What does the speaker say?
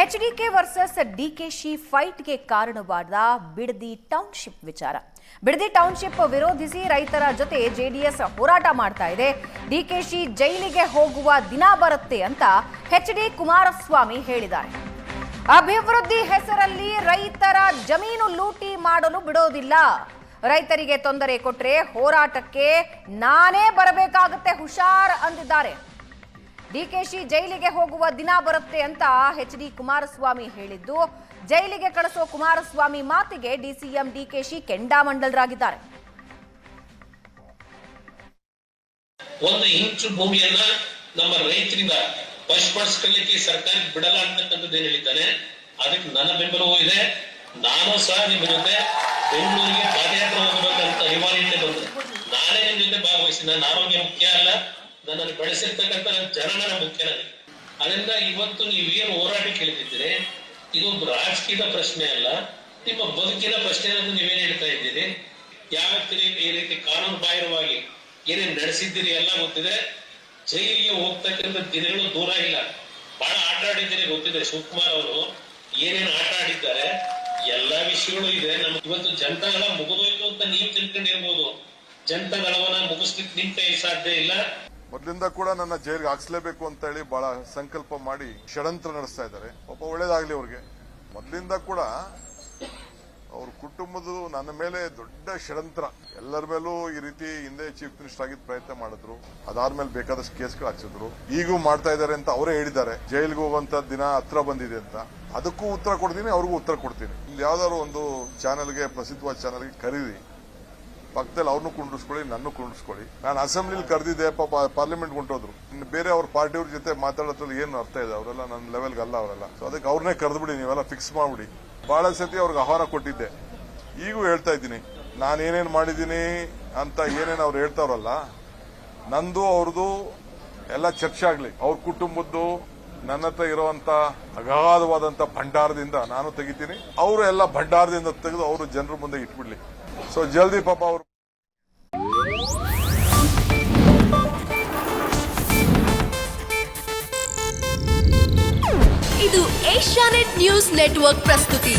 HDK versus DKShi ಫೈಟ್ಗೆ ಕಾರಣವಾದ Bidadi township ವಿಚಾರ. Bidadi township ವಿರೋಧಿಸಿ ರೈತರ ಜೊತೆ ಜೆಡಿಎಸ್ ಹೋರಾಟ ಮಾಡ್ತಾ ಇದೆ. ಡಿಕೆಶಿ ಜೈಲಿಗೆ ಹೋಗುವ ದಿನ ಬರುತ್ತೆ ಅಂತ ಎಚ್ಡಿ ಕುಮಾರಸ್ವಾಮಿ ಹೇಳಿದ್ದಾರೆ. ಅಭಿವೃದ್ಧಿ ಹೆಸರಲ್ಲಿ ರೈತರ ಜಮೀನು ಲೂಟಿ ಮಾಡಲು ಬಿಡೋದಿಲ್ಲ. ರೈತರಿಗೆ ತೊಂದರೆ ಕೊಟ್ರೆ ಹೋರಾಟಕ್ಕೆ ನಾನೇ ಬರಬೇಕಾಗುತ್ತೆ, ಹುಷಾರ್ ಅಂದಿದ್ದಾರೆ. ಡಿಕೆಶಿ ಜೈಲಿಗೆ ಹೋಗುವ ದಿನ ಬರುತ್ತೆ ಅಂತ ಎಚ್ಡಿ ಕುಮಾರಸ್ವಾಮಿ ಹೇಳಿದ್ದು, ಜೈಲಿಗೆ ಕಳಿಸೋ ಕುಮಾರಸ್ವಾಮಿ ಮಾತಿಗೆ ಡಿಸಿಎಂ ಡಿಕೆಶಿ ಕೆಂಡಾಮಂಡಲರಾಗಿದ್ದಾರೆ. ಒಂದು ಇಂಚು ಭೂಮಿಯನ್ನ ನಮ್ಮ ರೈತರಿಂದ ವಶಪಡಿಸಿಕೊಳ್ಳಲಿಕ್ಕೆ ಸರ್ಕಾರ ಬಿಡಲ್ಲ ಅಂತಕ್ಕಂಥದ್ದು ಏನ್ ಹೇಳಿದ್ದಾನೆ, ಅದಕ್ಕೆ ನನ್ನ ಬೆಂಬಲವೂ ಇದೆ. ನಾನು ಸಹ ನಿಮ್ಮ ಜೊತೆ ಬೆಂಗಳೂರಿಗೆ ಪಾದಯಾತ್ರೆ ಹೋಗಬೇಕಂತ ಅನಿವಾರ್ಯತೆ ಬಂತು. ನಾನೇ ನಿಮ್ ಜೊತೆ ಭಾಗವಹಿಸಿ. ನನ್ನ ಆರೋಗ್ಯ ಮುಖ್ಯ ಅಲ್ಲ, ನನ್ನನ್ನು ಬೆಳೆಸಿರ್ತಕ್ಕಂಥ ನನ್ನ ಜನನ ಮುಖ್ಯ ನನಗೆ. ಅದರಿಂದ ಇವತ್ತು ನೀವೇನು ಹೋರಾಟ ಕೇಳಿದ್ದೀರಿ, ಇದೊಂದು ರಾಜಕೀಯದ ಪ್ರಶ್ನೆ ಅಲ್ಲ, ನಿಮ್ಮ ಬದುಕಿನ ಪ್ರಶ್ನೆ ಅಂತ ನೀವೇನ್ ಹೇಳ್ತಾ ಇದ್ದೀರಿ. ಯಾವ ಈ ರೀತಿ ಕಾನೂನು ಬಾಹಿರವಾಗಿ ಏನೇನ್ ನಡೆಸಿದ್ದೀರಿ ಎಲ್ಲ ಗೊತ್ತಿದೆ. ಜೈಲಿಗೆ ಹೋಗ್ತಕ್ಕಂಥ ದಿನಗಳು ದೂರ ಇಲ್ಲ. ಬಹಳ ಆಟ ಆಡಿದ್ದೀರಿ ಗೊತ್ತಿದೆ. ಶಿವಕುಮಾರ್ ಅವರು ಏನೇನು ಆಟ ಆಡಿದ್ದಾರೆ ಎಲ್ಲಾ ವಿಷಯಗಳು ಇದೆ. ನಮ್ಗೆ ಇವತ್ತು ಜನತಾದಳ ಮುಗಿದೋಯ್ತು ಅಂತ ನೀವು ತಿಳ್ಕೊಂಡಿರ್ಬೋದು. ಜನತಾದಳವನ್ನ ಮುಗಿಸ್ಲಿಕ್ಕೆ ನಿಮ್ ಕೈ ಸಾಧ್ಯ ಇಲ್ಲ. ಮೊದಲಿಂದ ಕೂಡ ನನ್ನ ಜೈಲಿಗೆ ಹಾಕ್ಸ್ಲೇಬೇಕು ಅಂತ ಹೇಳಿ ಬಹಳ ಸಂಕಲ್ಪ ಮಾಡಿ ಷಡ್ಯಂತ್ರ ನಡೆಸ್ತಾ ಇದ್ದಾರೆ. ಪಾಪ ಒಳ್ಳೇದಾಗ್ಲಿ ಅವ್ರಿಗೆ. ಮೊದಲಿಂದ ಕೂಡ ಅವ್ರ ಕುಟುಂಬದ ನನ್ನ ಮೇಲೆ ದೊಡ್ಡ ಷಡ್ಯಂತ್ರ. ಎಲ್ಲರ ಮೇಲೂ ಈ ರೀತಿ ಹಿಂದೆ ಚೀಫ್ ಮಿನಿಸ್ಟರ್ ಆಗಿದ್ದ ಪ್ರಯತ್ನ ಮಾಡಿದ್ರು. ಅದಾದ್ಮೇಲೆ ಬೇಕಾದಷ್ಟು ಕೇಸ್ಗಳು ಹಾಕ್ಸಿದ್ರು. ಈಗೂ ಮಾಡ್ತಾ ಇದ್ದಾರೆ ಅಂತ ಅವರೇ ಹೇಳಿದ್ದಾರೆ. ಜೈಲಿಗೆ ಹೋಗುವಂತ ದಿನ ಹತ್ರ ಬಂದಿದೆ ಅಂತ. ಅದಕ್ಕೂ ಉತ್ತರ ಕೊಡ್ತೀನಿ, ಅವ್ರಿಗೂ ಉತ್ತರ ಕೊಡ್ತೀನಿ. ಯಾವ್ದಾದ್ರು ಒಂದು ಚಾನೆಲ್ಗೆ, ಪ್ರಸಿದ್ಧವಾದ ಚಾನೆಲ್ಗೆ ಕರೀರಿ, ಪಕ್ಕದಲ್ಲಿ ಅವ್ರನ್ನೂ ಕುಂಡಿಸ್ಕೊಳ್ಳಿ, ನನ್ನ ಕುಂಡಿಸ್ಕೊಳ್ಳಿ. ನಾನು ಅಸೆಂಬ್ಲಿಲಿ ಕರೆದಿದ್ದೆ, ಪಾರ್ಲಿಮೆಂಟ್ ಹೊಂಟೋದ್ರು. ಇನ್ನು ಬೇರೆ ಅವ್ರ ಪಾರ್ಟಿಯವ್ರ ಜೊತೆ ಮಾತಾಡೋದ್ರಲ್ಲಿ ಏನು ಅರ್ಥ ಇದೆ? ಅವರೆಲ್ಲ ನನ್ನ ಲೆವೆಲ್ಗೆ ಅಲ್ಲ ಅವರೆಲ್ಲ. ಸೊ ಅದಕ್ಕೆ ಅವ್ರನ್ನೇ ಕರೆದ್ಬಿಡಿ, ನೀವೆಲ್ಲ ಫಿಕ್ಸ್ ಮಾಡ್ಬಿಡಿ. ಬಹಳ ಸತಿ ಅವ್ರಿಗೆ ಆಹ್ವಾನ ಕೊಟ್ಟಿದ್ದೆ. ಈಗೂ ಹೇಳ್ತಾ ಇದ್ದೀನಿ, ನಾನೇನೇನು ಮಾಡಿದ್ದೀನಿ ಅಂತ ಏನೇನು ಅವ್ರು ಹೇಳ್ತಾವ್ರಲ್ಲ, ನಂದು ಅವ್ರದ್ದು ಎಲ್ಲ ಚರ್ಚೆ ಆಗ್ಲಿ. ಅವ್ರ ಕುಟುಂಬದ್ದು ನನ್ನ ಹತ್ರ ಇರುವಂತ ಅಗಾಧವಾದಂತ ಭಂಡಾರದಿಂದ ನಾನು ತೆಗಿತೀನಿ. ಅವರು ಎಲ್ಲ ಭಂಡಾರದಿಂದ ತೆಗೆದು ಅವರು ಜನರ ಮುಂದೆ ಇಟ್ಬಿಡ್ಲಿ. ಸೊ ಜಲ್ದಿ ಪಾಪ ಅವರು. ಇದು ಏಷ್ಯಾನೆಟ್ ನ್ಯೂಸ್ ನೆಟ್ವರ್ಕ್ ಪ್ರಸ್ತುತಿ.